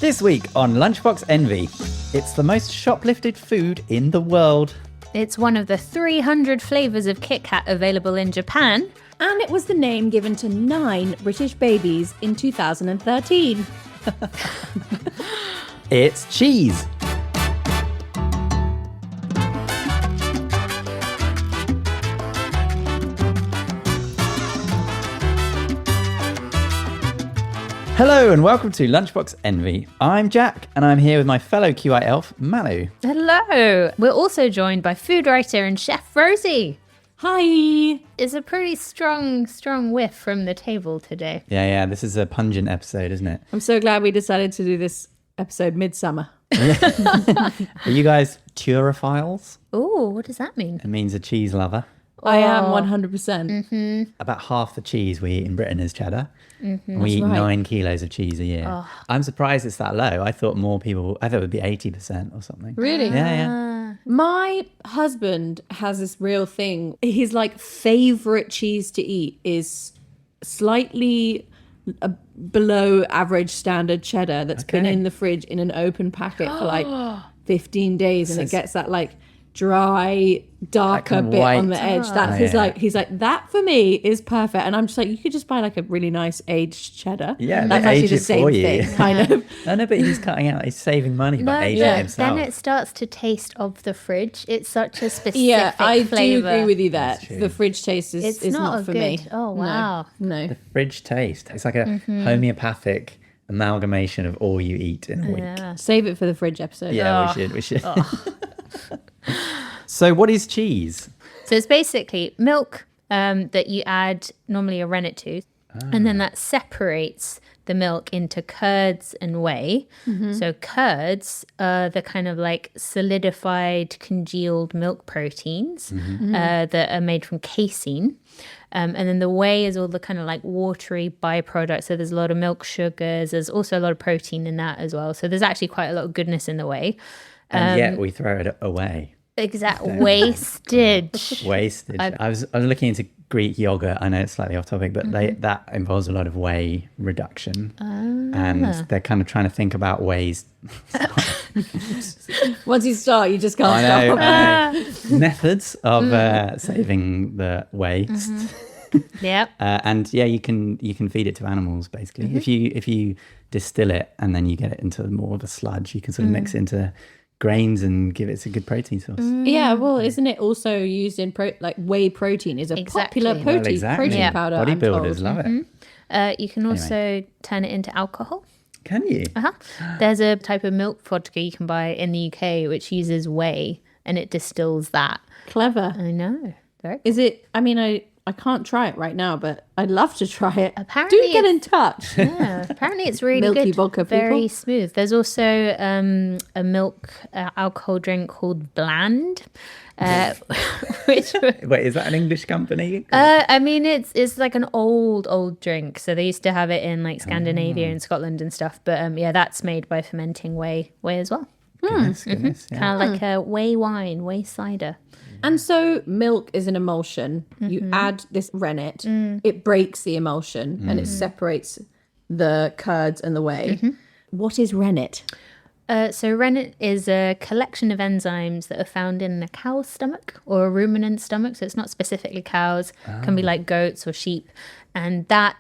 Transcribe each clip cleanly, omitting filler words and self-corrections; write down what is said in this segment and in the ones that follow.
This week on Lunchbox Envy, it's the most shoplifted food in the world. It's one of the 300 flavours of Kit Kat available in Japan. And it was the name given to 9 British babies in 2013. It's cheese. Hello and welcome to Lunchbox Envy. I'm Jack and I'm here with my fellow QI elf, Manu. Hello. We're also joined by food writer and chef Rosie. Hi. It's a pretty strong whiff from the table today. Yeah, this is a pungent episode, isn't it? I'm so glad we decided to do this episode midsummer. Are you guys turophiles? Oh, what does that mean? It means a cheese lover. I am 100%. About half the cheese we eat in Britain is cheddar. We eat right. 9 kilos of cheese a year. I'm surprised it's that low. I thought it would be 80% or something. Really? Yeah. My husband has this real thing. His favorite cheese to eat is slightly below average standard cheddar that's been in the fridge in an open packet for 15 days, and it gets that dry, darker kind of bit white. on the edge. That's he's like, that for me is perfect. And I'm just like, you could just buy a really nice aged cheddar. Yeah, that's they actually age the it same for you. thing, kind of. No, but he's cutting out. He's saving money by aging it himself. Then it starts to taste of the fridge. It's such a specific Yeah, I flavour. do agree with you there. That's true. The fridge taste is not for me. Oh, wow. No. The fridge taste. It's like a homeopathic amalgamation of all you eat in a week. Yeah. Save it for the fridge episode. Yeah, we should. So what is cheese? So it's basically milk that you add normally a rennet to, and then that separates the milk into curds and whey. So curds are the kind of solidified, congealed milk proteins that are made from casein. And then the whey is all the kind of watery byproducts. So there's a lot of milk sugars. There's also a lot of protein in that as well. So there's actually quite a lot of goodness in the whey. And yet we throw it away. Exact wastage. Wastage. I was looking into Greek yogurt. I know it's slightly off topic, but that involves a lot of whey reduction. And they're kind of trying to think about ways. Once you start, you just can't stop. I know. Methods of saving the waste. Yep. And yeah, you can feed it to animals basically. If you distill it and then you get it into more of a sludge, you can sort of mix it into grains and give it a good protein source. Yeah, well, isn't it also used in whey protein is a popular protein powder. Bodybuilders love it. You can also turn it into alcohol. Can you? There's a type of milk vodka you can buy in the UK which uses whey and it distills that. Clever. I know. Very Is it? I mean, I can't try it right now, but I'd love to try it. Apparently do get in touch. Yeah, apparently it's really Milky good. vodka people. Very smooth. There's also a milk alcohol drink called Bland, which Wait, is that an English company? I mean it's like an old drink. So they used to have it in Scandinavia and Scotland and stuff. But that's made by fermenting whey as well. Goodness, yeah. Kind of like a whey wine, whey cider. And so milk is an emulsion. You add this rennet, it breaks the emulsion and it separates the curds and the whey. What is rennet? So rennet is a collection of enzymes that are found in a cow's stomach or a ruminant's stomach. So it's not specifically cows, can be like goats or sheep. And that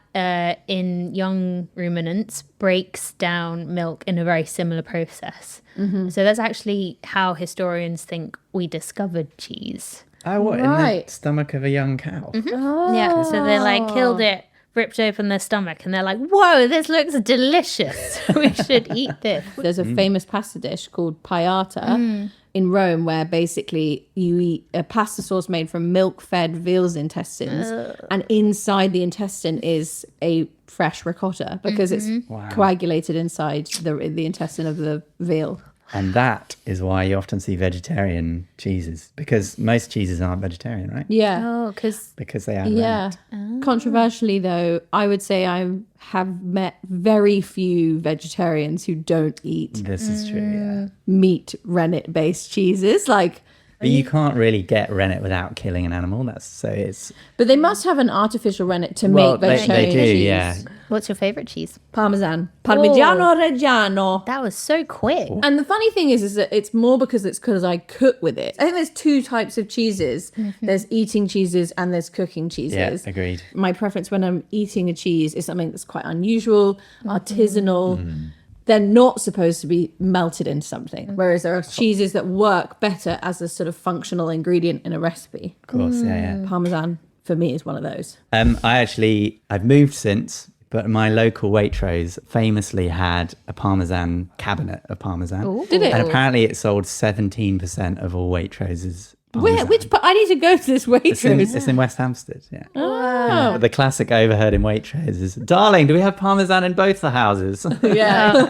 in young ruminants breaks down milk in a very similar process. So that's actually how historians think we discovered cheese. Oh, what? In the stomach of a young cow? Yeah, so they killed it, ripped open their stomach, and they're like, whoa, this looks delicious. We should eat this. There's a famous pasta dish called piata in Rome where basically you eat a pasta sauce made from milk-fed veal's intestines, and inside the intestine is a fresh ricotta because it's coagulated inside the intestine of the veal. And that is why you often see vegetarian cheeses, because most cheeses aren't vegetarian, right? Yeah. Oh, Because they are. Yeah. Controversially, though, I would say I have met very few vegetarians who don't eat This is true, yeah. meat rennet-based cheeses. But you can't really get rennet without killing an animal. But they must have an artificial rennet to Well, make they vegetarian do, cheese. yeah. What's your favorite cheese? Parmesan. Parmigiano Reggiano. That was so quick. And the funny thing is that it's more because I cook with it. I think there's two types of cheeses. There's eating cheeses and there's cooking cheeses. Yeah, agreed. My preference when I'm eating a cheese is something that's quite unusual, artisanal. They're not supposed to be melted into something. Whereas there are cheeses that work better as a sort of functional ingredient in a recipe. Of course, yeah. Parmesan, for me, is one of those. I've moved since, but my local Waitrose famously had a Parmesan cabinet of Parmesan. Ooh. Did it? And apparently it sold 17% of all Waitrose's Parmesan. I need to go to this Waitrose. It's in West Hampstead, yeah. Oh. The classic overheard in Waitrose is, darling, do we have Parmesan in both the houses? Yeah.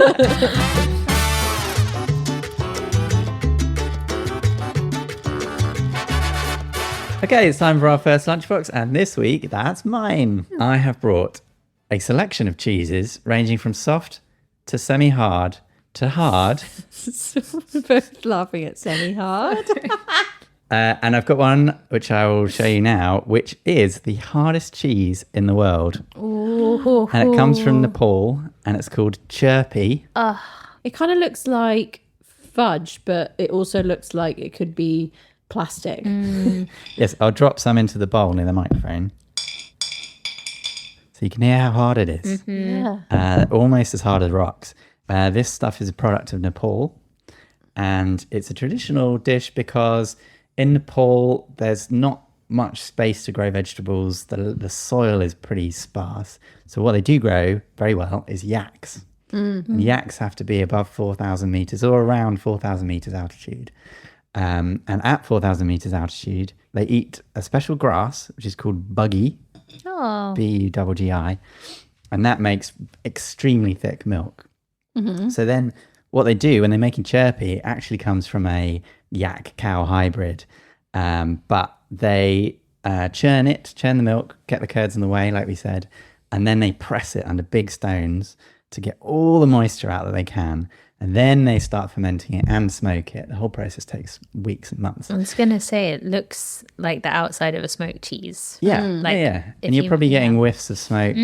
Okay, it's time for our first lunchbox, and this week, that's mine. I have brought a selection of cheeses ranging from soft to semi-hard to hard. We're both laughing at semi-hard. And I've got one which I will show you now, which is the hardest cheese in the world. Ooh. And it comes from Nepal, and it's called Chirpy. It kind of looks like fudge, but it also looks like it could be plastic. Yes, I'll drop some into the bowl near the microphone. So you can hear how hard it is. Yeah. Almost as hard as rocks. This stuff is a product of Nepal, and it's a traditional dish because in Nepal there's not much space to grow vegetables. The soil is pretty sparse. So what they do grow very well is yaks. And yaks have to be above 4,000 meters or around 4,000 meters altitude. And at 4,000 meters altitude, they eat a special grass, which is called buggy, Buggi, and that makes extremely thick milk. So then what they do when they're making chirpy, it actually comes from a yak-cow hybrid. But they churn the milk, get the curds in the whey, like we said, and then they press it under big stones to get all the moisture out that they can. And then they start fermenting it and smoke it. The whole process takes weeks and months. I was going to say, it looks like the outside of a smoked cheese. Yeah, Like, yeah. if And you're you- probably getting yeah. whiffs of smoke.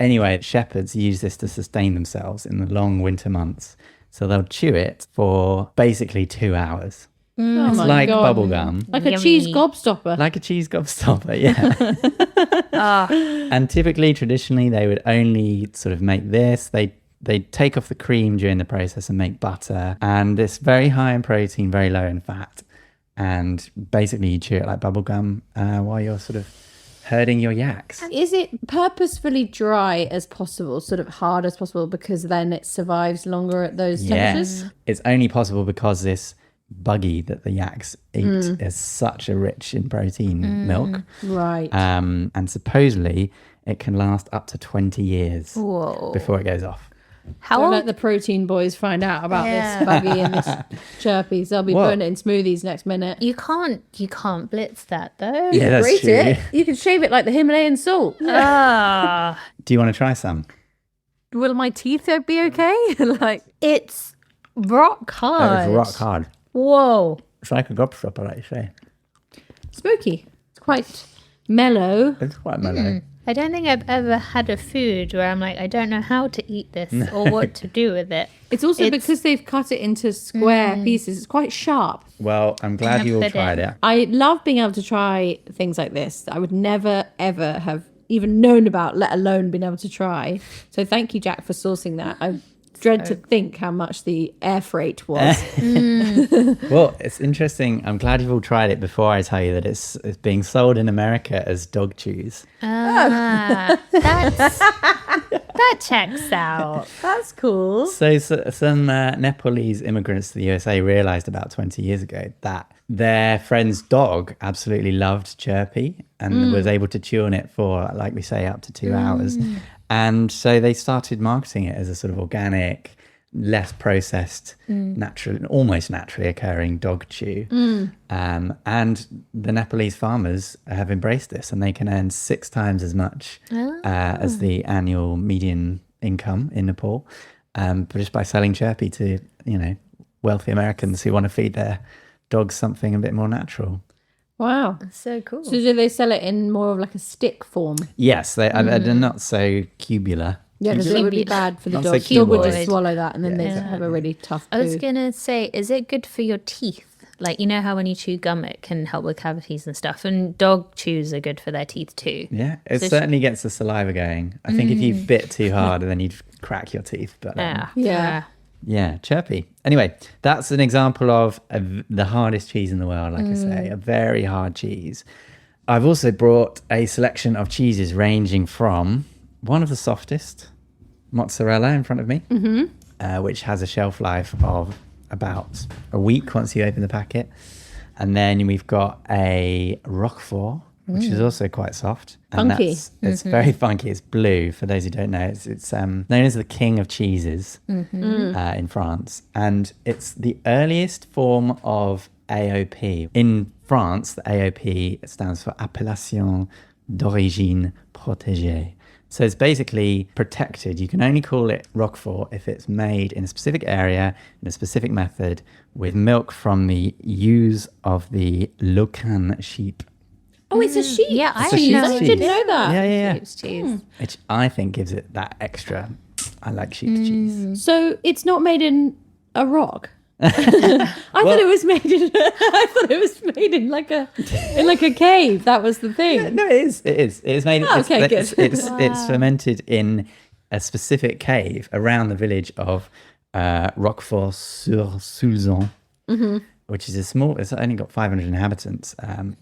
Anyway, shepherds use this to sustain themselves in the long winter months. So they'll chew it for basically 2 hours. Oh It's my like God. bubble gum. Like a Yummy. cheese gobstopper. Like a cheese gobstopper, yeah. And traditionally, they would only sort of make this. They take off the cream during the process and make butter. And it's very high in protein, very low in fat. And basically, you chew it like bubble gum while you're sort of herding your yaks. Is it purposefully dry as possible, sort of hard as possible, because then it survives longer at those temperatures? Yes. It's only possible because this buggy that the yaks eat is such a rich in protein milk. Right. And supposedly, it can last up to 20 years Whoa. before it goes off. How Don't old? let the protein boys find out about Yeah. this buggy and this chirpies. They'll be What? putting it in smoothies next minute. You can't blitz that though. Yeah, that's Grate true. it. You can shave it like the Himalayan salt. Ah, Do you want to try some? Will my teeth be okay? Like, it's rock hard. It's rock hard. Whoa. It's like a gobstopper, like you say. smoky. It's quite mellow. It's quite mellow. I don't think I've ever had a food where I'm like, I don't know how to eat this or what to do with it. It's also because they've cut it into square pieces. It's quite sharp. Well, I'm glad you all Put tried it. it. I love being able to try things like this that I would never, ever have even known about, let alone been able to try. So thank you, Jack, for sourcing that. I dread to think how much the air freight was. Well, it's interesting. I'm glad you've all tried it before I tell you that it's being sold in America as dog chews. That checks out. That's cool. So some Nepalese immigrants to the USA realized about 20 years ago that their friend's dog absolutely loved Chirpy and was able to chew on it for, like we say, up to 2 hours. And so they started marketing it as a sort of organic, less processed, almost naturally occurring dog chew. And the Nepalese farmers have embraced this, and they can earn 6 times as much as the annual median income in Nepal, but just by selling Chirpy to wealthy Americans who want to feed their dogs something a bit more natural. Wow. So cool. So do they sell it in more of like a stick form? Yes, they're not so cubular. Yeah, because it would be bad for the Not dog. so The dog would cuboid. just swallow that and then Yeah, they'd have a really tough poo. I was going to say, is it good for your teeth? Like, you know how when you chew gum, it can help with cavities and stuff. And dog chews are good for their teeth too. Yeah, it So certainly gets the saliva going. I think if you bit too hard, then you'd crack your teeth. But Yeah. yeah, chirpy. Anyway, that's an example of the hardest cheese in the world, like I say, a very hard cheese. I've also brought a selection of cheeses ranging from one of the softest, mozzarella in front of me, which has a shelf life of about a week once you open the packet. And then we've got a Roquefort, which is also quite soft. And Funky. It's very funky. It's blue, for those who don't know. It's known as the king of cheeses in France. And it's the earliest form of AOP. In France, the AOP stands for Appellation d'Origine Protégée. So it's basically protected. You can only call it Roquefort if it's made in a specific area, in a specific method, with milk from the ewes of the Locan sheep. Oh, it's a sheep. Yeah, I It's a sheep's I cheese. didn't know that. Yeah. Sheep's cheese. Which I think gives it that extra. I like sheep's cheese. So it's not made in a rock. I thought it was made in. I thought it was made in like a cave. That was the thing. No, it is. It is. It is made. Oh, okay, it's, good. It's fermented in a specific cave around the village of Roquefort-sur-Soulzon, which is a small. It's only got 500 inhabitants,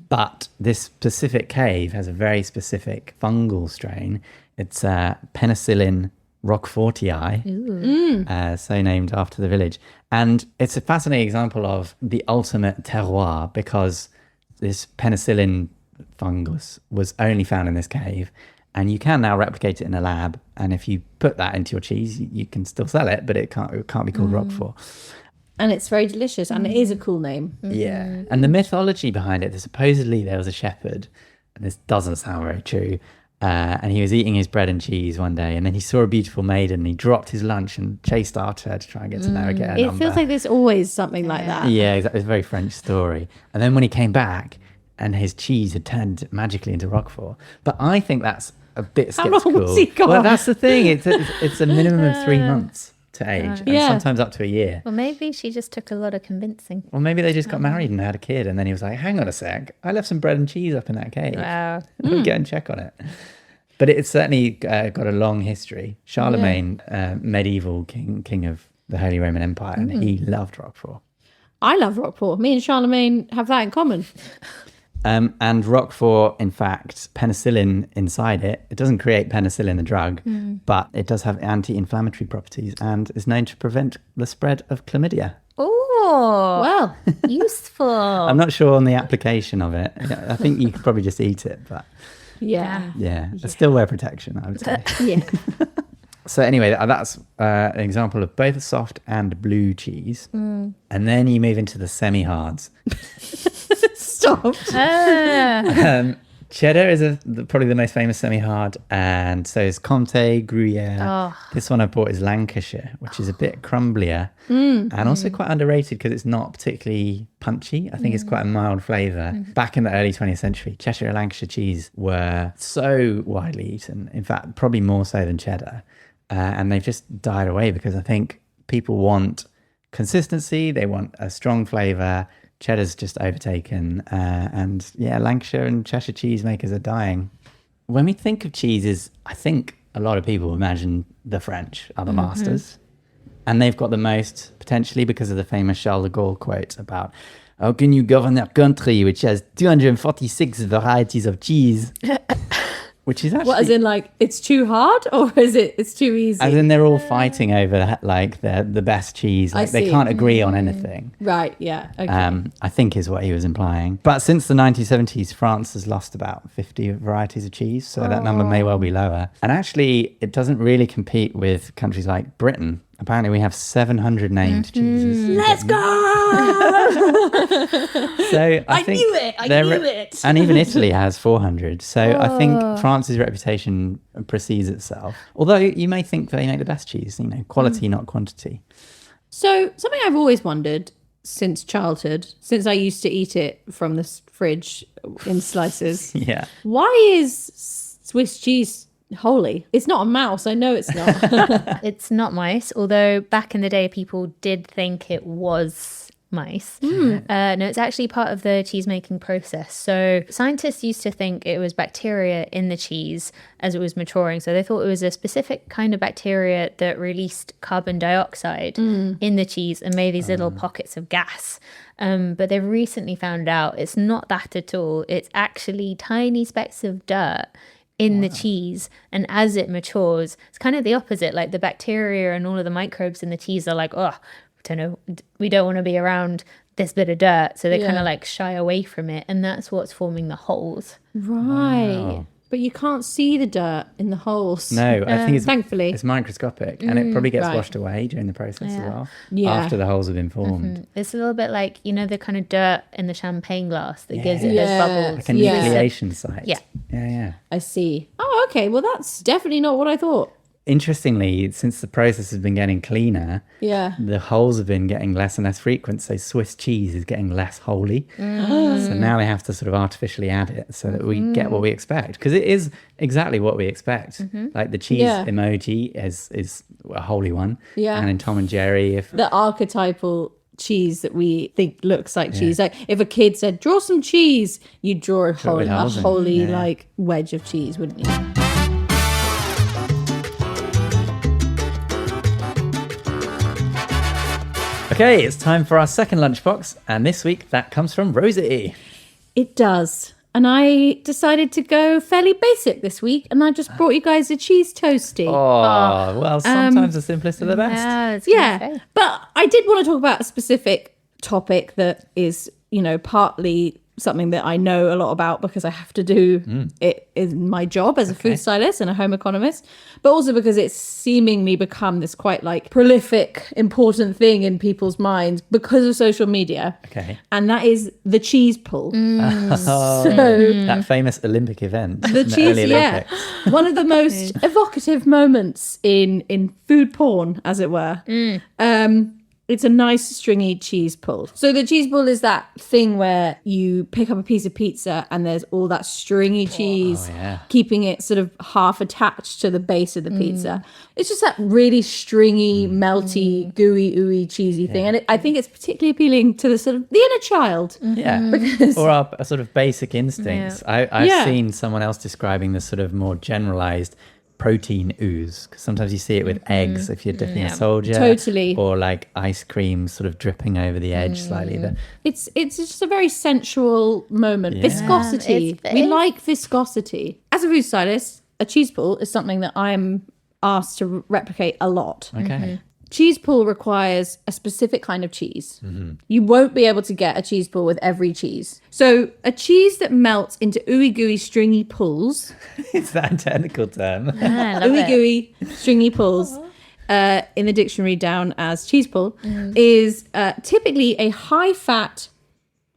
but this specific cave has a very specific fungal strain. It's Penicillin roquefortii, so named after the village. And it's a fascinating example of the ultimate terroir because this penicillin fungus was only found in this cave. And you can now replicate it in a lab. And if you put that into your cheese, you can still sell it, but it can't be called Roquefort. And it's very delicious, and it is a cool name. Yeah. And the mythology behind it, supposedly there was a shepherd, and this doesn't sound very true, and he was eating his bread and cheese one day, and then he saw a beautiful maiden, and he dropped his lunch and chased after her to try and get to know her, get her It number. feels like there's always something like that. Yeah, exactly. It's a very French story. And then when he came back, and his cheese had turned magically into Roquefort. But I think that's a bit How skeptical. long was he gone? Well, that's the thing. It's a minimum of 3 months to age, and Yeah. sometimes up to a year. Well, maybe she just took a lot of convincing. Or maybe they just got married and had a kid, and then he was like, hang on a sec, I left some bread and cheese up in that cave. Wow. Let me go and check on it. But it's certainly got a long history. Charlemagne, medieval king of the Holy Roman Empire, and he loved Roquefort. I love Roquefort. Me and Charlemagne have that in common. And Roquefort, in fact, penicillin inside it doesn't create penicillin, the drug, but it does have anti-inflammatory properties and is known to prevent the spread of chlamydia. Oh, Well, useful. I'm not sure on the application of it. I think you could probably just eat it, but yeah. yeah, it's still wear protection, I would say. Yeah. So anyway, that's an example of both a soft and blue cheese. And then you move into the semi-hards. Stop. Cheddar is probably the most famous semi-hard, and so is Comté, Gruyere. Oh. This one I bought is Lancashire, which is a bit crumblier and also quite underrated because it's not particularly punchy. I think it's quite a mild flavour. Back in the early 20th century, Cheshire and Lancashire cheese were so widely eaten, in fact, probably more so than cheddar, and they've just died away because I think people want consistency, they want a strong flavour. Cheddar's just overtaken, and yeah, Lancashire and Cheshire cheesemakers are dying. When we think of cheeses, I think a lot of people imagine the French are the masters, and they've got the most, potentially because of the famous Charles de Gaulle quote about, how can you govern a country which has 246 varieties of cheese? Which is actually... What, as in like it's too hard, or is it's too easy? As in they're all fighting over like the best cheese. Like they see. can't agree on anything. Right, yeah. Okay. I think is what he was implying. But since the 1970s, France has lost about 50 varieties of cheese, so that number may well be lower. And actually, it doesn't really compete with countries like Britain. Apparently, we have 700 named cheeses. Let's go! So I think knew it! I knew it! And even Italy has 400. So I think France's reputation precedes itself. Although you may think they make the best cheese, quality, not quantity. So something I've always wondered since childhood, since I used to eat it from the fridge in slices. Yeah. Why is Swiss cheese holy? It's not a mouse. I know it's not. It's not mice, although back in the day people did think it was mice. No, it's actually part of the cheese making process. So scientists used to think it was bacteria in the cheese as it was maturing. So they thought it was a specific kind of bacteria that released carbon dioxide in the cheese and made these little pockets of gas. But they've recently found out it's not that at all. It's actually tiny specks of dirt in the cheese, and as it matures, it's kind of the opposite. Like the bacteria and all of the microbes in the cheese are like, oh, don't know, we don't want to be around this bit of dirt, so they kind of like shy away from it, and that's what's forming the holes. Right. Wow. But you can't see the dirt in the holes. No, I think thankfully it's microscopic, and it probably gets washed away during the process as well. Yeah. After the holes have been formed. It's a little bit like, you know, the kind of dirt in the champagne glass that gives it those bubbles. Like a nucleation site. Yeah. Yeah. I see. Oh, okay. Well, that's definitely not what I thought. Interestingly, since the process has been getting cleaner, the holes have been getting less and less frequent. So Swiss cheese is getting less holy. So now they have to sort of artificially add it so that we get what we expect. Because it is exactly what we expect. Like the cheese emoji is a holy one. Yeah. And in Tom and Jerry, if The archetypal cheese that we think looks like cheese. Like if a kid said, draw some cheese, you'd draw a holy like wedge of cheese, wouldn't you? Okay, it's time for our second lunchbox, and this week that comes from Rosie. It does. And I decided to go fairly basic this week, and I just brought you guys a cheese toasty. Oh, well, sometimes the simplest are the best. Yeah, it's gonna say. But I did want to talk about a specific topic that is, you know, partly something that I know a lot about because I have to do it in my job as a food stylist and a home economist, but also because it's seemingly become this quite like prolific, important thing in people's minds because of social media. Okay. And that is the cheese pull. Oh, that famous Olympic event. The cheese, early Olympics. one of the most evocative moments in food porn, as it were. It's a nice stringy cheese pull. So the cheese pull is that thing where you pick up a piece of pizza and there's all that stringy cheese, keeping it sort of half attached to the base of the pizza. It's just that really stringy, melty, gooey, ooey, cheesy thing. And I think it's particularly appealing to the sort of the inner child. Yeah, or our sort of basic instincts. I've seen someone else describing the sort of more generalized protein ooze, because sometimes you see it with eggs if you're dipping a soldier, Totally. or like ice cream sort of dripping over the edge slightly. It's just a very sensual moment. Viscosity. We like viscosity. As a food stylist, a cheese pull is something that I'm asked to replicate a lot. Okay. Cheese pull requires a specific kind of cheese. You won't be able to get a cheese pull with every cheese. So a cheese that melts into ooey gooey stringy pulls, Is that a technical term? I love ooey it. gooey stringy pulls, in the dictionary down as cheese pull, is typically a high fat,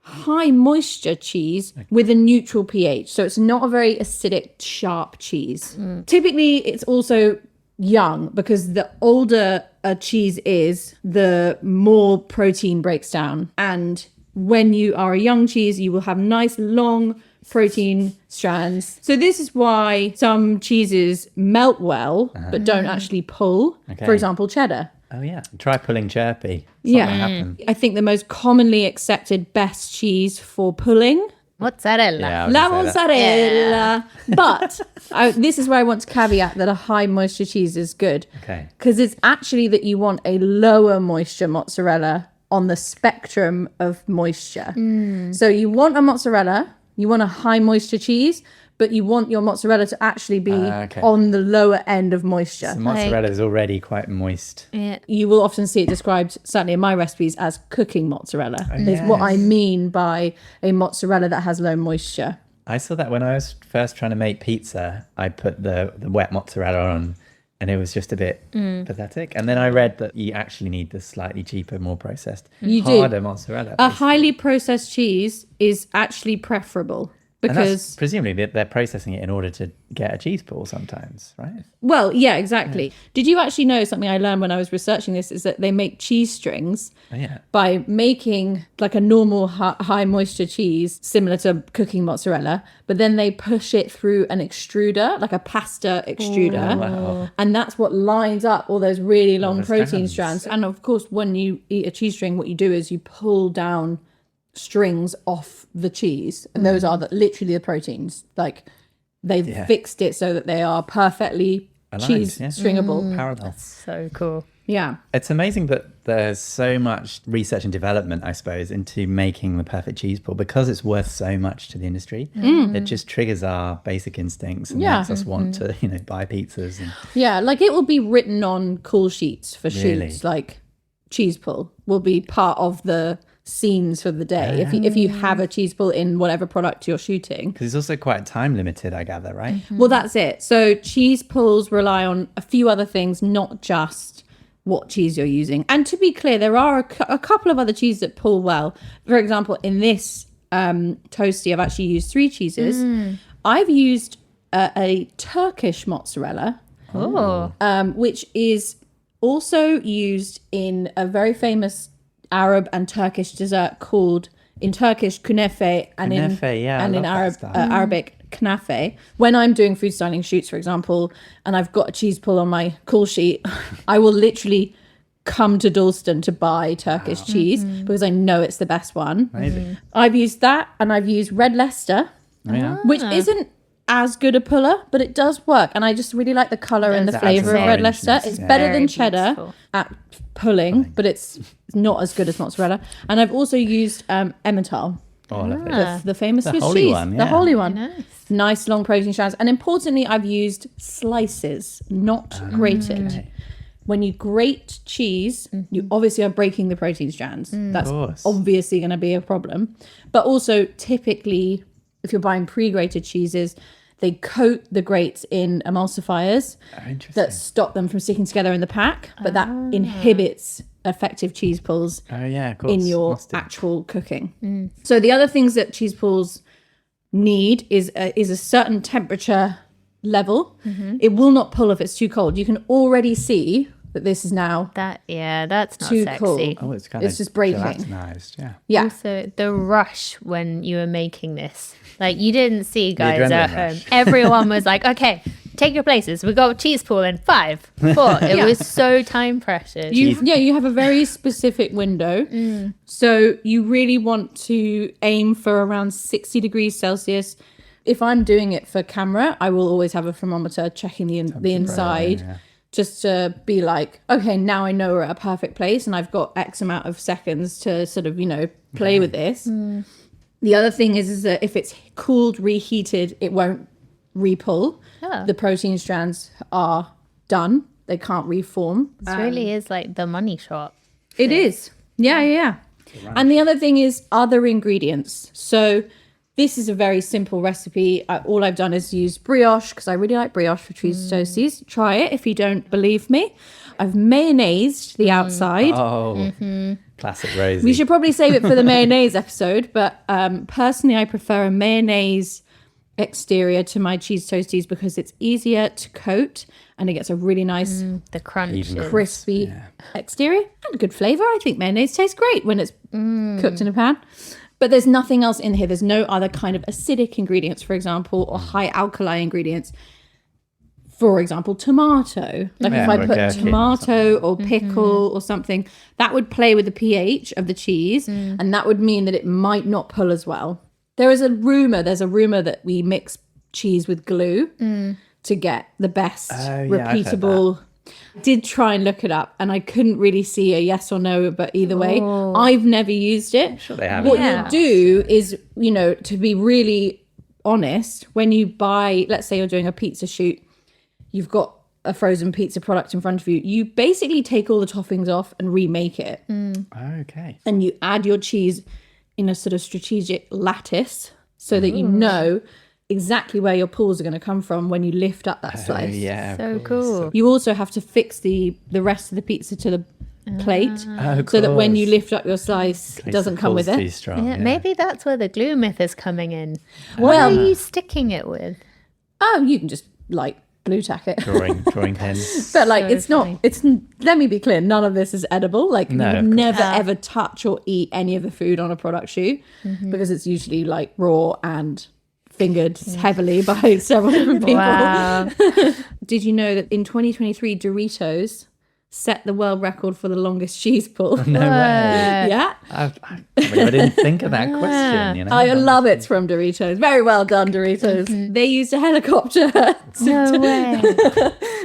high moisture cheese with a neutral pH. So it's not a very acidic, sharp cheese. Typically, it's also young because the older a cheese is, the more protein breaks down. And when you are a young cheese, you will have nice long protein strands. So this is why some cheeses melt well, but don't actually pull. Okay. For example, cheddar. Oh yeah. Try pulling chirpy. Something happens. I think the most commonly accepted best cheese for pulling, Mozzarella. Yeah, I would La say that. mozzarella. But this is where I want to caveat that a high moisture cheese is good. Okay. Because it's actually that you want a lower moisture mozzarella on the spectrum of moisture. So you want a mozzarella, you want a high moisture cheese, but you want your mozzarella to actually be on the lower end of moisture. The mozzarella is already quite moist. Yeah. You will often see it described, certainly in my recipes, as cooking mozzarella. Is what I mean by a mozzarella that has low moisture. I saw that when I was first trying to make pizza. I put the wet mozzarella on, and it was just a bit pathetic. And then I read that you actually need the slightly cheaper, more processed, harder mozzarella. A highly processed cheese is actually preferable. And that's because presumably they're processing it in order to get a cheese ball sometimes, right? well, yeah, exactly. Did you actually know something I learned when I was researching this is that they make cheese strings Oh, yeah. by making like a normal high moisture cheese similar to cooking mozzarella, but then they push it through an extruder, like a pasta extruder. Wow. And that's what lines up all those really long the protein strands. strands. And of course, when you eat a cheese string, what you do is you pull down strings off the cheese. And those are literally the proteins. Like they've fixed it so that they are perfectly Aligned, cheese yeah. stringable. Parallel. So cool. Yeah. It's amazing that there's so much research and development, I suppose, into making the perfect cheese ball because it's worth so much to the industry. It just triggers our basic instincts and makes us want to, buy pizzas. And Yeah, like it will be written on call sheets for Really? shoots. Like cheese pull will be part of the scenes for the day. If you have a cheese pull in whatever product you're shooting. because it's also quite time limited, I gather, right? Well, that's it. So cheese pulls rely on a few other things, not just what cheese you're using. And to be clear, there are a couple of other cheeses that pull well. For example, in this toasty, I've actually used 3 cheeses. I've used a Turkish mozzarella, which is also used in a very famous Arab and Turkish dessert called, in Turkish, kunefe, and Kunefe, yeah, I in love that stuff. Arabic, knafe. When I'm doing food styling shoots, for example, and I've got a cheese pull on my call sheet, I will literally come to Dalston to buy Turkish cheese because I know it's the best one. Amazing. I've used that, and I've used Red Leicester, Yeah. which isn't as good a puller, but it does work. And I just really like the colour and the The flavour of actual Red Leicester. orangeness, It's yeah. better Very than cheddar beautiful. at pulling, but it's not as good as mozzarella. And I've also used Emmental, Oh, I love it. the famous Swiss holy cheese. one, The yeah. holy one. Nice. Nice long protein strands. And importantly, I've used slices, not grated. Okay. When you grate cheese, you obviously are breaking the protein strands. That's course. obviously going to be a problem. But also, typically, if you're buying pre-grated cheeses, they coat the grates in emulsifiers Oh, interesting. that stop them from sticking together in the pack, but that inhibits effective cheese pulls Oh, yeah, of course. in your Must do. actual cooking. So the other things that cheese pulls need is a certain temperature level. It will not pull if it's too cold. You can already see that this is now That's not too sexy. cool. Oh, it's kind of It's just breaking. gelatinized, yeah. Yeah. Also, the rush when you were making this. Like, you didn't see guys adrenaline at home. rush. Everyone was like, okay, take your places. We got cheese pool in 5, 4. It was so time pressured. You have a very specific window. So you really want to aim for around 60 degrees Celsius. If I'm doing it for camera, I will always have a thermometer checking the inside. Yeah. Just to be like, okay, now I know we're at a perfect place and I've got X amount of seconds to sort of, play with this. The other thing is that if it's cooled, reheated, it won't re-pull. Oh. The protein strands are done. They can't reform. This really is like the money shot. It is. Yeah. And the other thing is other ingredients. So this is a very simple recipe. All I've done is use brioche because I really like brioche for cheese toasties. Try it if you don't believe me. I've mayonnaised the outside. Oh, classic Rosie. We should probably save it for the mayonnaise episode, but personally I prefer a mayonnaise exterior to my cheese toasties because it's easier to coat and it gets a really nice The crunch. Even is- crispy exterior and a good flavour. I think mayonnaise tastes great when it's cooked in a pan. But there's nothing else in here. There's no other kind of acidic ingredients, for example, or high alkali ingredients. For example, tomato. Like if I or put gherkin or tomato or pickle or something, that would play with the pH of the cheese, and that would mean that it might not pull as well. There's a rumor that we mix cheese with glue to get the best Oh, yeah, I've heard repeatable. Did try and look it up and I couldn't really see a yes or no, but either way, I've never used it. sure they have What it. you'll do is, to be really honest, when you buy, let's say you're doing a pizza shoot, you've got a frozen pizza product in front of you, you basically take all the toppings off and remake it. Okay. And you add your cheese in a sort of strategic lattice so that you know exactly where your pulls are going to come from when you lift up that Oh, slice. yeah. So of course. cool. You also have to fix the rest of the pizza to the plate, Oh, so that when course. you lift up your slice, it Case doesn't the come with pull's it. Too strong, Yeah, yeah. maybe that's where the glue myth is coming in. What Well- are you sticking it with? Oh, you can just like glue tack it. Drawing pins. But like, So it's not. funny. It's let me be clear. None of this is edible. Like, No, you of would course. never ever touch or eat any of the food on a product shoot because it's usually like raw and fingered heavily by several different people. Wow. Did you know that in 2023, Doritos set the world record for the longest cheese pull? No way. Yeah, I didn't think of that question. You know, I love it from Doritos. Very well done, Doritos. They used a helicopter. No way.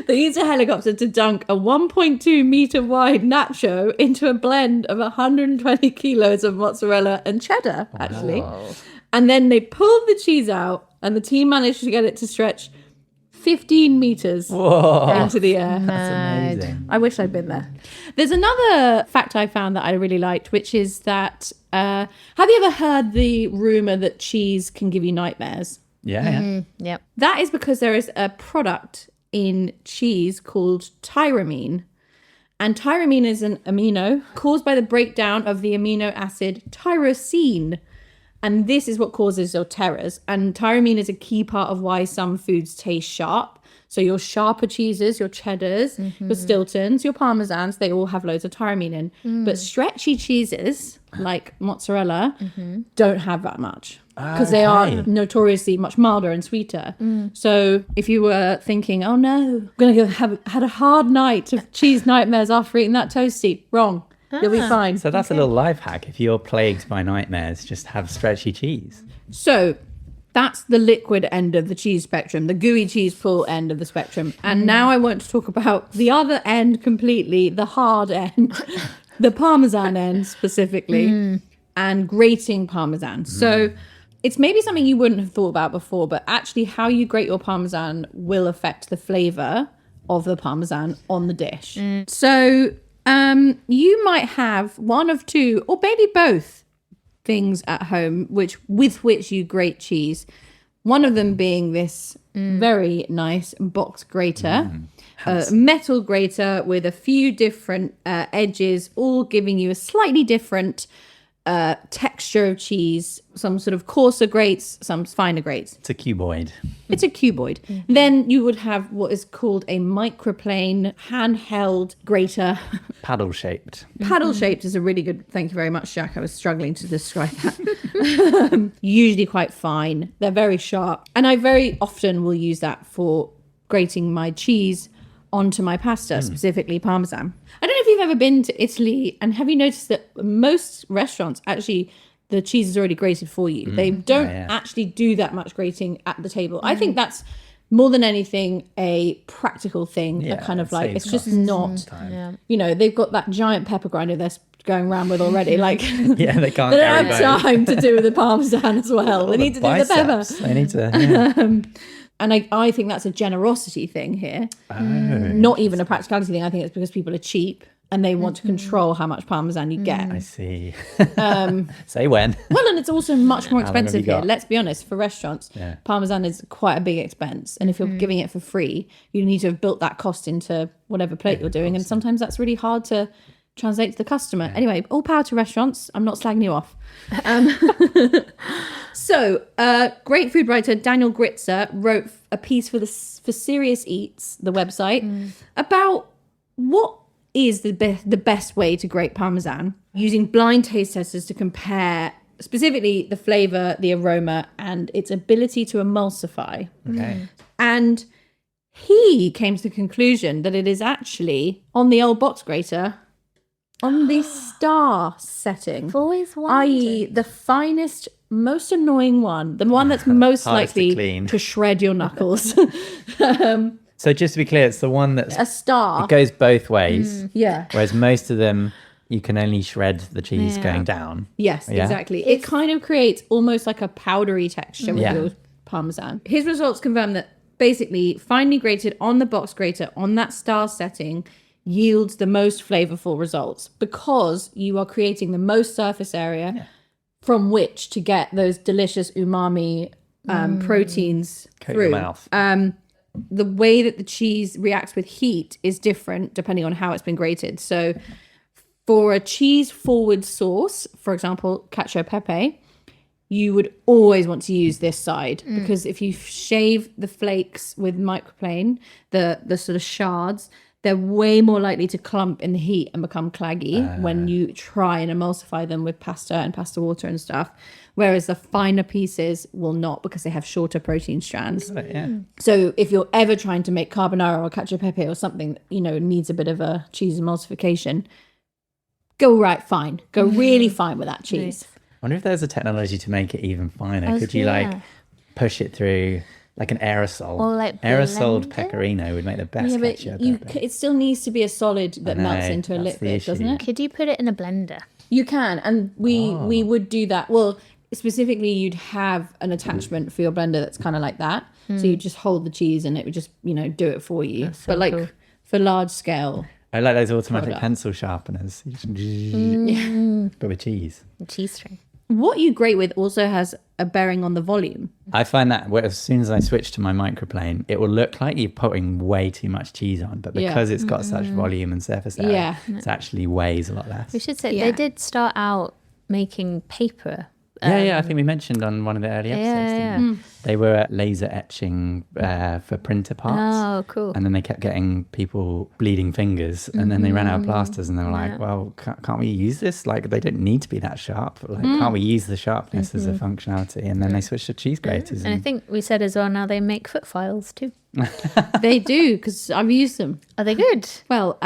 They used a helicopter to dunk a 1.2 meter wide nacho into a blend of 120 kilos of mozzarella and cheddar, actually. And then they pulled the cheese out, and the team managed to get it to stretch 15 meters into the air. That's amazing. I wish I'd been there. There's another fact I found that I really liked, which is that have you ever heard the rumor that cheese can give you nightmares? Yeah. Yep. That is because there is a product in cheese called tyramine. And tyramine is an amino caused by the breakdown of the amino acid tyrosine. And this is what causes your terrors. And tyramine is a key part of why some foods taste sharp. So your sharper cheeses, your cheddars, your Stiltons, your Parmesans, they all have loads of tyramine in. But stretchy cheeses like mozzarella don't have that much because they are notoriously much milder and sweeter. So if you were thinking, oh no, I'm going to have had a hard night of cheese nightmares after eating that toasty, wrong. You'll be fine. So that's a little life hack. If you're plagued by nightmares, just have stretchy cheese. So that's the liquid end of the cheese spectrum, the gooey cheese pull end of the spectrum. And now I want to talk about the other end completely, the hard end, the Parmesan end specifically, and grating Parmesan. So it's maybe something you wouldn't have thought about before, but actually how you grate your Parmesan will affect the flavor of the Parmesan on the dish. So you might have one of two, or maybe both things at home with which you grate cheese. One of them being this very nice box grater, metal grater with a few different edges, all giving you a slightly different texture of cheese, some sort of coarser grates, some finer grates. It's a cuboid. It's a cuboid. Then you would have what is called a microplane handheld grater. Paddle shaped. Paddle shaped is a really good, thank you very much, Jack. I was struggling to describe that. Usually quite fine. They're very sharp. And I very often will use that for grating my cheese onto my pasta, specifically Parmesan. I don't know if you've ever been to Italy, and have you noticed that most restaurants actually the cheese is already grated for you. They don't actually do that much grating at the table. I think that's more than anything a practical thing, a kind of like, it's just not, you know, they've got that giant pepper grinder they're going around with already. Like, yeah, they can't they don't carry have both. time to do the Parmesan as well. They need to do the pepper. Biceps. They need to, And I think that's a generosity thing here. Not even a practicality thing. I think it's because people are cheap and they want to control how much Parmesan you get. I see. Say when. Well, and it's also much more How long have expensive you here. got? Let's be honest, for restaurants, Yeah. Parmesan is quite a big expense. And if you're giving it for free, you need to have built that cost into whatever plate you're doing. And sometimes that's really hard to translate to the customer. Anyway, all power to restaurants. I'm not slagging you off. So, great food writer Daniel Gritzer wrote a piece for Serious Eats, the website, about what is the best way to grate Parmesan, using blind taste testers to compare specifically the flavor, the aroma, and its ability to emulsify. Okay. And he came to the conclusion that it is actually on the old box grater on the star setting. I've always i.e. wondered. the finest, most annoying one, the one that's most Hardest to likely clean. to shred your knuckles. So just to be clear, it's the one that's A star. it goes both ways. Yeah. Whereas most of them, you can only shred the cheese going down. Yes, Yeah? exactly. It kind of creates almost like a powdery texture with Yeah. your Parmesan. His results confirm that basically finely grated on the box grater on that star setting yields the most flavorful results because you are creating the most surface area from which to get those delicious umami proteins Coat through. your mouth. The way that the cheese reacts with heat is different depending on how it's been grated. So For a cheese forward sauce, for example, cacio e pepe, you would always want to use this side because if you shave the flakes with microplane, the sort of shards, they're way more likely to clump in the heat and become claggy when you try and emulsify them with pasta and pasta water and stuff. Whereas the finer pieces will not because they have shorter protein strands. So if you're ever trying to make carbonara or cacio e pepe or something that, needs a bit of a cheese emulsification, go really fine with that cheese. I wonder if there's a technology to make it even finer. Could you push it through like an aerosol? Or like aerosoled blend it? pecorino would make the best Yeah, but cacio it still needs to be a solid that I know, melts into a that's the liquid, issue. doesn't it? Could you put it in a blender? You can, and we would do that. Well, specifically, you'd have an attachment for your blender that's kind of like that. So you just hold the cheese, and it would just do it for you. That's so But like cool. for large scale, I like those automatic Product. pencil sharpeners. You just but with cheese. Cheese string. what you grate with also has a bearing on the volume. I find that as soon as I switch to my microplane, it will look like you're putting way too much cheese on, but because it's got such volume and surface area, it actually weighs a lot less. We should say they did start out making paper. I think we mentioned on one of the early episodes. Didn't we? They were laser etching for printer parts. Oh, cool. And then they kept getting people bleeding fingers, and then they ran out of plasters, and they were like, "Well, can't we use this? Like, they don't need to be that sharp. Like, can't we use the sharpness as a functionality?" And then they switched to cheese graters. And I think we said as well, now they make foot files too. They do, because I've used them. Are they good? Well,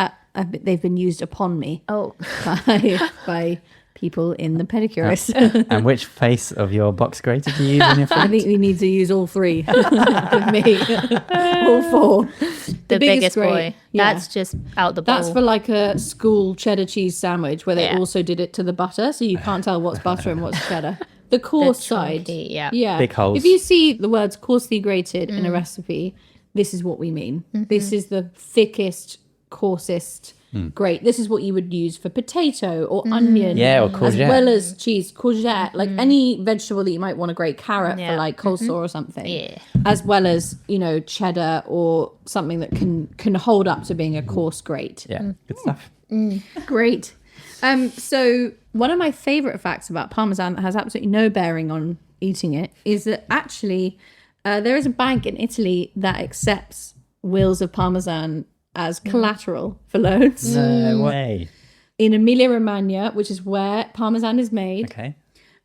they've been used upon me Oh, by people in the pedicurist. And which face of your box grater do you use in your I foot? think we need to use all three with me. All four. the biggest grate, boy. yeah. That's just out the bowl. That's for like a school cheddar cheese sandwich where they also did it to the butter, so you can't tell what's butter and what's cheddar. The coarse side. chunky, yeah. Yeah. Big holes. If you see the words coarsely grated in a recipe, this is what we mean. This is the thickest, coarsest grate. This is what you would use for potato or onion. Yeah, or as courgette. well as cheese, courgette, like any vegetable that you might want to grate, carrot for like coleslaw or something. Yeah. As well as, cheddar or something that can hold up to being a coarse grate. Yeah, good stuff. Great. So one of my favorite facts about Parmesan that has absolutely no bearing on eating it is that actually there is a bank in Italy that accepts wheels of Parmesan as collateral for loans. No way. In Emilia-Romagna, which is where Parmesan is made, Okay.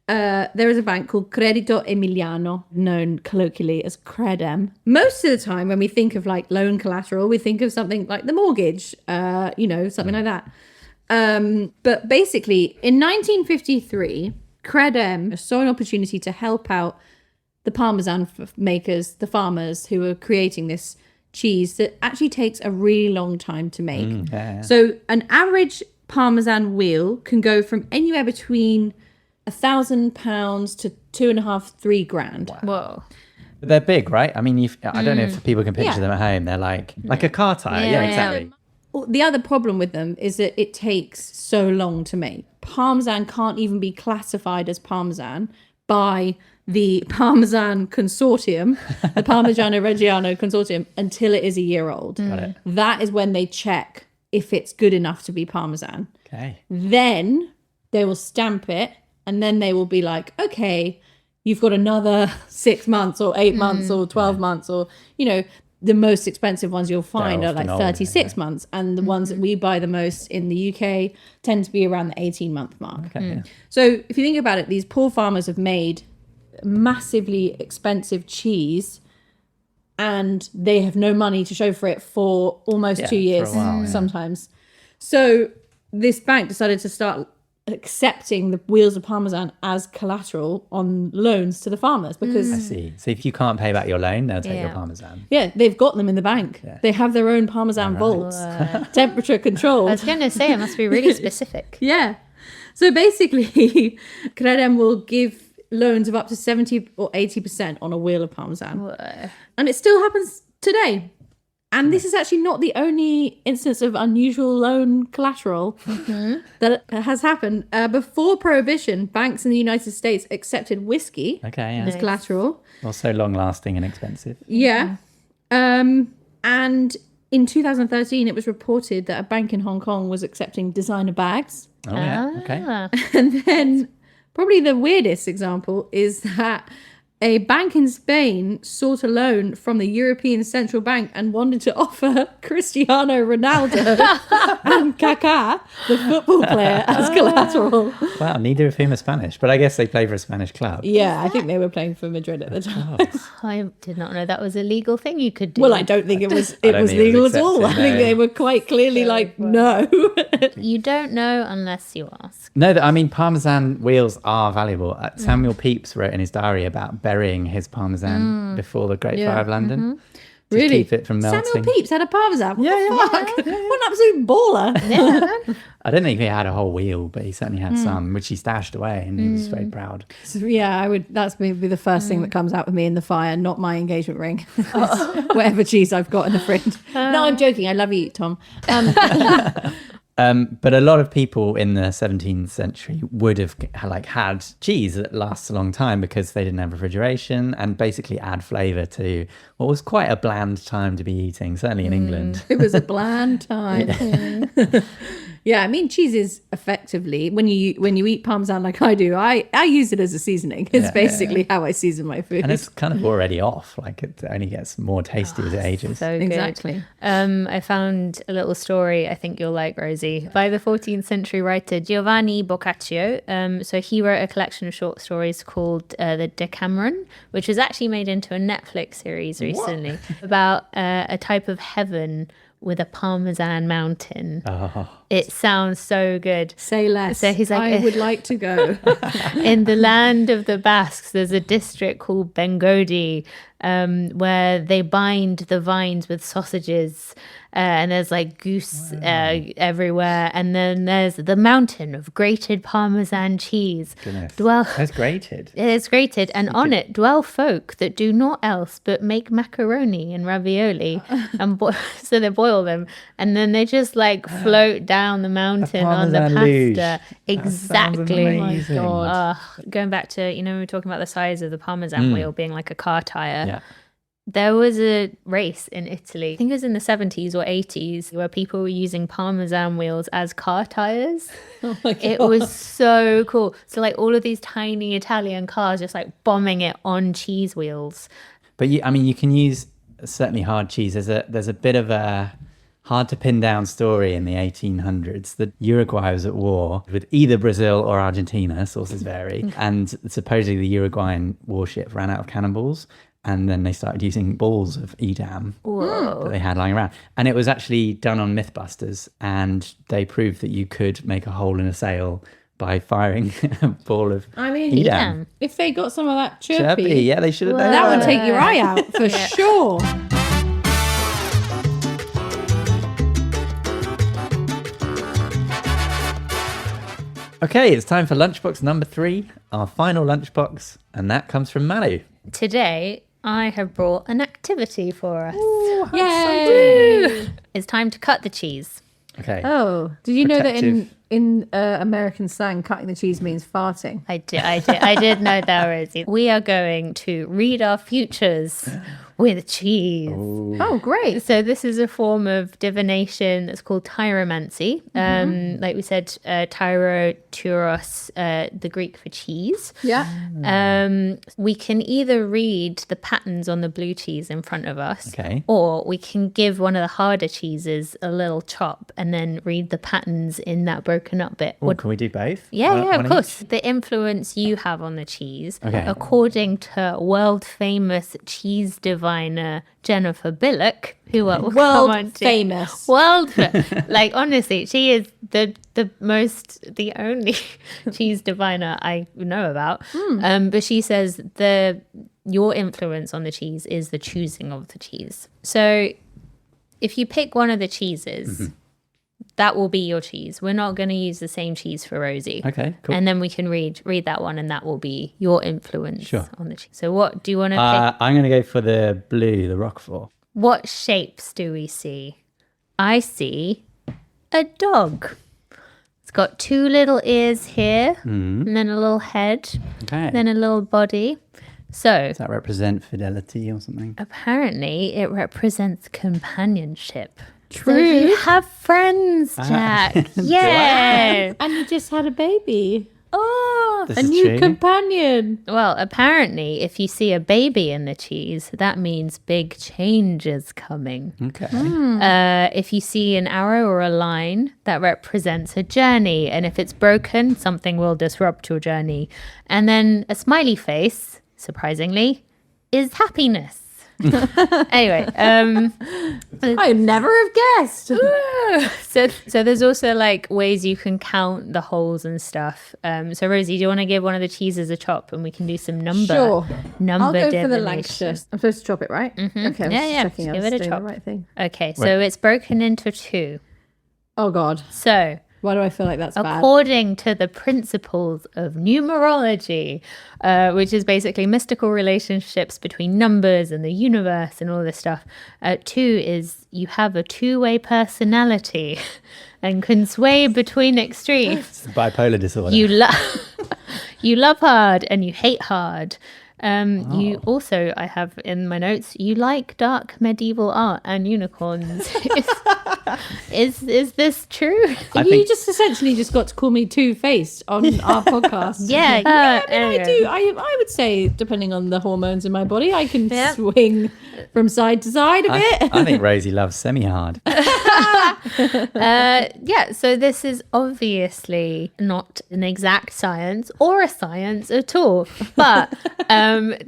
there is a bank called Credito Emiliano, known colloquially as Credem. Most of the time when we think of like loan collateral, we think of something like the mortgage, something like that. But basically, in 1953, Credem saw an opportunity to help out the Parmesan makers, the farmers who were creating this cheese that actually takes a really long time to make. So an average Parmesan wheel can go from anywhere between £1,000 to 2.5-3 grand. Whoa. But they're big, right? I mean, I don't know if people can picture Yeah. them at home. They're like a car tire. Yeah, exactly. The other problem with them is that it takes so long to make. Parmesan can't even be classified as Parmesan by the Parmesan Consortium, the Parmigiano Reggiano Consortium, until it is a year old. Got it. That is when they check if it's good enough to be Parmesan. Okay. Then they will stamp it, and then they will be like, okay, you've got another 6 months or 8 months or 12 months, or, the most expensive ones you'll find They're are like often older, 36 months. And the ones that we buy the most in the UK tend to be around the 18-month mark. Okay. Yeah. So if you think about it, these poor farmers have made massively expensive cheese and they have no money to show for it for almost 2 years for a while, sometimes. So this bank decided to start accepting the wheels of Parmesan as collateral on loans to the farmers because I see. So if you can't pay back your loan, they'll take your Parmesan. they've got them in the bank. They have their own Parmesan vaults, temperature control. I was going to say, it must be really specific. Yeah. So basically, Credem will give loans of up to 70 or 80% on a wheel of Parmesan. Whoa. And it still happens today. And this is actually not the only instance of unusual loan collateral that has happened. Before Prohibition, banks in the United States accepted whiskey Okay. Yeah. as collateral. Also long lasting and expensive. Yeah. And in 2013, it was reported that a bank in Hong Kong was accepting designer bags. Oh, yeah. Okay. And then probably the weirdest example is that a bank in Spain sought a loan from the European Central Bank and wanted to offer Cristiano Ronaldo and Kaká, the football player, as collateral. Wow, neither of whom are Spanish, but I guess they play for a Spanish club. Yeah, I think they were playing for Madrid at the time. I did not know that was a legal thing you could do. Well, I don't think it was don't think it legal was at all. I accepted, think no. they were quite clearly like, no. You don't know unless you ask. No, I mean, Parmesan wheels are valuable. Samuel Pepys wrote in his diary about burying his Parmesan before the Great Yeah. Fire of London. To Really? keep it from melting. Samuel Pepys had a Parmesan? What Yeah, the yeah. fuck? What an absolute baller. I don't think he had a whole wheel, but he certainly had some, which he stashed away, and he was very proud. So, yeah, I would. That's maybe the first thing that comes out with me in the fire, not my engagement ring. Whatever cheese I've got in the fridge. No, I'm joking. I love you, Tom. But a lot of people in the 17th century would have had cheese that lasts a long time because they didn't have refrigeration and basically add flavour to what was quite a bland time to be eating, certainly in England. It was a bland time. Yeah, I mean, cheese is effectively when you eat Parmesan like I do, I use it as a seasoning. It's basically how I season my food. And it's kind of already off. Like it only gets more tasty as it ages. So good. Exactly. I found a little story I think you'll like, Rosie, by the 14th century writer Giovanni Boccaccio. So he wrote a collection of short stories called the Decameron, which was actually made into a Netflix series recently about a type of heaven with a Parmesan mountain. Oh. It sounds so good. Say less. So he's like, I would like to go. in the land of the Basques, there's a district called Bengodi, where they bind the vines with sausages, and there's like goose everywhere. And then there's the mountain of grated Parmesan cheese. Goodness. Dwell. That's grated. It's grated, and on it dwell folk that do not else but make macaroni and ravioli, and so they boil them, and then they just like float down the mountain on the Parmesan pasta. luge. That Exactly. sounds amazing. Going back to, we were talking about the size of the Parmesan wheel being like a car tire. Yeah. There was a race in Italy, I think it was in the 70s or 80s, where people were using Parmesan wheels as car tires. Oh my God. It was so cool. So like all of these tiny Italian cars just like bombing it on cheese wheels. But you can use certainly hard cheese. There's a bit of a hard to pin down story in the 1800s that Uruguay was at war with either Brazil or Argentina, sources vary, and supposedly the Uruguayan warship ran out of cannonballs. And then they started using balls of Edam that they had lying around. And it was actually done on Mythbusters. And they proved that you could make a hole in a sail by firing a ball of Edam. If they got some of that chirpy, Yeah, they should have known that would that. take your eye out for sure. Okay, it's time for Lunchbox number 3, our final Lunchbox. And that comes from Manu. Today, I have brought an activity for us. Yay! It's time to cut the cheese. Okay. Oh, did you know that Protective. in American slang, cutting the cheese means farting? I did know that, Rosie. We are going to read our futures with cheese. Oh, great. So this is a form of divination that's called Tyromancy. Like we said, tyro, tyros, the Greek for cheese. Yeah. We can either read the patterns on the blue cheese in front of us, Okay. or we can give one of the harder cheeses a little chop and then read the patterns in that broken up bit. Ooh, can we do both? Yeah, One of each? course. The influence you have on the cheese, Okay. according to world famous cheese diviner Jennifer Billock, who will World come on to famous. like honestly, she is the only cheese diviner I know about. But she says your influence on the cheese is the choosing of the cheese. So if you pick one of the cheeses, that will be your cheese. We're not going to use the same cheese for Rosie. Okay, cool. And then we can read that one, and that will be your influence Sure. on the cheese. So what do you want to pick? I'm going to go for the blue, the Roquefort. What shapes do we see? I see a dog. It's got 2 little ears here, and then a little head, Okay. then a little body. So Does that represent fidelity or something? apparently it represents companionship. True. So you have friends, Jack. Yeah. And you just had a baby. Oh, This A is new true. companion. well, apparently, if you see a baby in the cheese, that means big change is coming. Okay. If you see an arrow or a line, that represents a journey. And if it's broken, something will disrupt your journey. And then a smiley face, surprisingly, is happiness. Anyway, I never have guessed. so there's also like ways you can count the holes and stuff. So Rosie, do you want to give one of the cheeses a chop and we can do some number Sure. number I'll go for the divination? Lancashire. I'm supposed to chop it, right? Okay. I was Yeah, just yeah. checking I Give was it a doing chop. the right thing. Okay, so it's broken into two. Oh God. So Why do I feel like that's bad? according to the principles of numerology, which is basically mystical relationships between numbers and the universe and all this stuff, two is you have a two-way personality and can sway between extremes. It's the bipolar disorder. You love you love hard and you hate hard. You also, I have in my notes, you like dark medieval art and unicorns. Is this true? I You think just essentially just got to call me two-faced on our podcast. Yeah. I mean, I do. I would say, depending on the hormones in my body, I can Yeah. swing from side to side a bit. I think Rosie loves semi-hard. Yeah, so this is obviously not an exact science or a science at all. But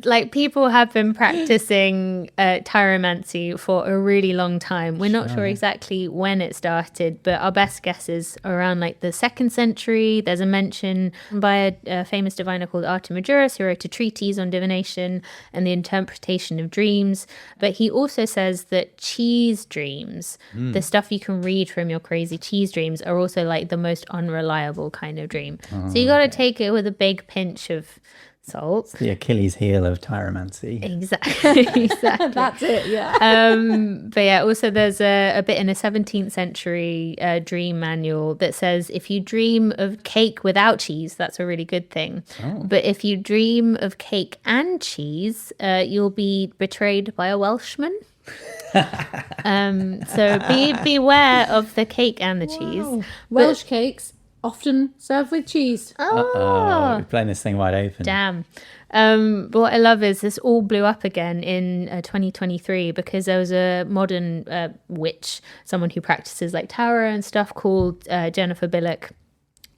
like people have been practicing Tyromancy for a really long time. We're not sure exactly when it started, but our best guess is around like the 2nd century. There's a mention by a famous diviner called Artemidorus who wrote a treatise on divination and the interpretation of dreams. But he also says that cheese dreams, the stuff you can read from your crazy cheese dreams, are also like the most unreliable kind of dream. So you got to take it with a big pinch of salt. The Achilles heel of Tyromancy. Exactly. That's it. Yeah. But yeah, also there's a bit in a 17th century dream manual that says if you dream of cake without cheese, that's a really good thing. But if you dream of cake and cheese, you'll be betrayed by a Welshman. So beware of the cake and the cheese. Welsh cakes often served with cheese. Uh-oh, we're playing this thing wide open. Damn. But what I love is this all blew up again in 2023 because there was a modern witch, someone who practices like tarot and stuff, called Jennifer Billock,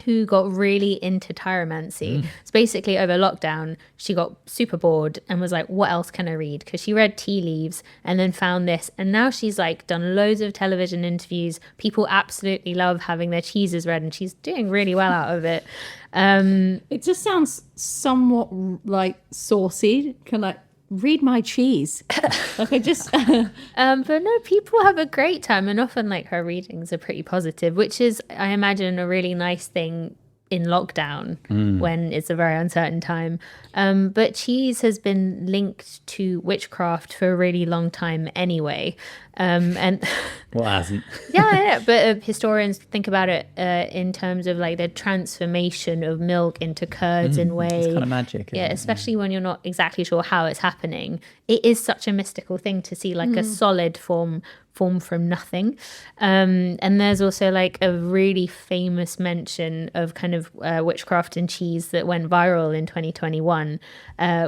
who got really into Tyromancy. So basically over lockdown, she got super bored and was like, what else can I read? Because she read tea leaves and then found this. And now she's like done loads of television interviews. People absolutely love having their cheeses read and she's doing really well out of it. It just sounds somewhat like saucy. Can I read my cheese? Like I just. But no, people have a great time, and often like her readings are pretty positive, which is, I imagine, a really nice thing in lockdown when it's a very uncertain time. But cheese has been linked to witchcraft for a really long time anyway. And What hasn't? yeah, but historians think about it in terms of like the transformation of milk into curds and whey. It's kind of magic. Yeah, isn't it? especially when you're not exactly sure how it's happening. It is such a mystical thing to see like a solid form from nothing. And there's also like a really famous mention of kind of witchcraft and cheese that went viral in 2021,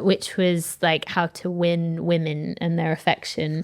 which was like how to win women and their affection.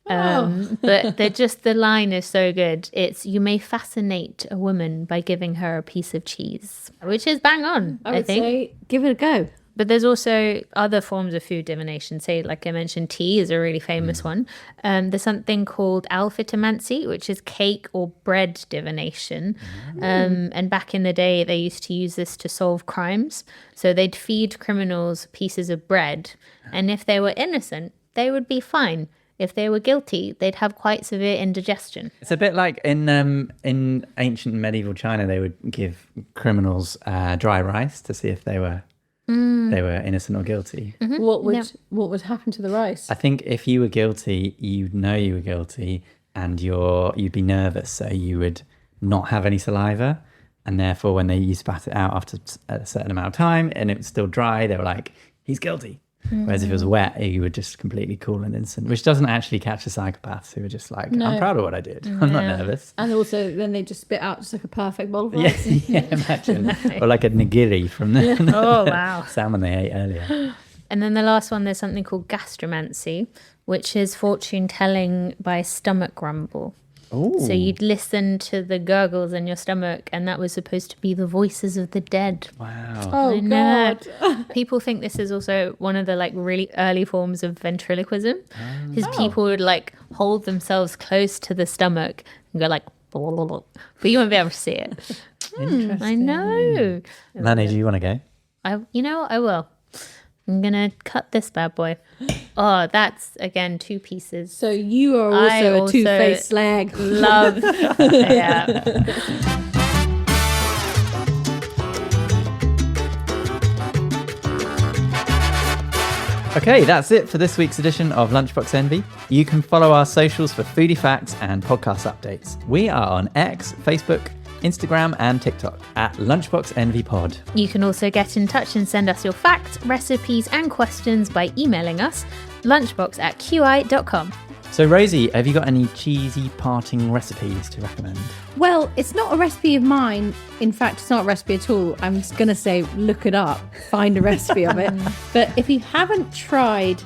But the line is so good. It's, you may fascinate a woman by giving her a piece of cheese, which is bang on, I I would think. say give it a go. But there's also other forms of food divination. Say, like I mentioned, tea is a really famous one. There's something called alphitomancy, which is cake or bread divination. And back in the day, they used to use this to solve crimes. So they'd feed criminals pieces of bread. And if they were innocent, they would be fine. If they were guilty, they'd have quite severe indigestion. It's a bit like in ancient medieval China, they would give criminals dry rice to see if they were innocent or guilty. What would happen to the rice? I think if you were guilty, you'd know you were guilty, and you'd be nervous, so you would not have any saliva, and therefore when they used to spat it out after a certain amount of time and it was still dry, they were like, he's guilty. Whereas if it was wet, you would just completely cool and instant, which doesn't actually catch the psychopaths who are just like, I'm proud of what I did. I'm not nervous. And also, then they just spit out just like a perfect bowl of Yeah, rice. imagine. Or like a nigiri from the Oh, wow. salmon they ate earlier. And then the last one, there's something called gastromancy, which is fortune telling by stomach grumble. Ooh. So you'd listen to the gurgles in your stomach, and that was supposed to be the voices of the dead. Wow. Oh, I know. God. People think this is also one of the like really early forms of ventriloquism, because people would like hold themselves close to the stomach and go like, but you won't be able to see it. Interesting. I know. Lani, do you want to go? I will. I'm gonna cut this bad boy. Oh, that's again 2 pieces. So you are I also a also two-faced slag. Love. Yeah. Okay, that's it for this week's edition of Lunchbox Envy. You can follow our socials for foodie facts and podcast updates. We are on X, Facebook, Instagram and TikTok at Lunchbox Envy Pod. You can also get in touch and send us your facts, recipes and questions by emailing us lunchbox@qi.com. So Rosie, have you got any cheesy parting recipes to recommend? Well, it's not a recipe of mine. In fact, it's not a recipe at all. I'm just going to say, look it up, find a recipe of it. But if you haven't tried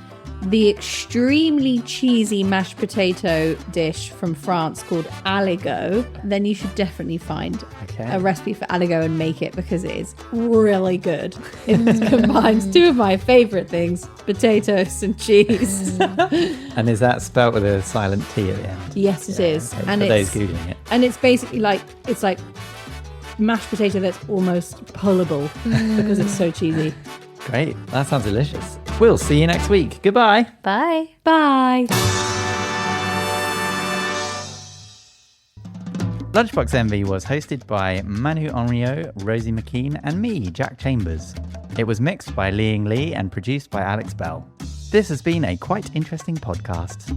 the extremely cheesy mashed potato dish from France called aligot, then you should definitely find a recipe for aligot and make it, because it is really good. It combines 2 of my favourite things, potatoes and cheese. And is that spelt with a silent T at the end? Yes, it is. Okay, And for those it's Googling it. and it's basically like mashed potato that's almost pullable because it's so cheesy. Great, that sounds delicious. We'll see you next week. Goodbye. Bye. Bye. Lunchbox Envy was hosted by Manu Henriot, Rosie McKean, and me, Jack Chambers. It was mixed by Lee and produced by Alex Bell. This has been a quite interesting podcast.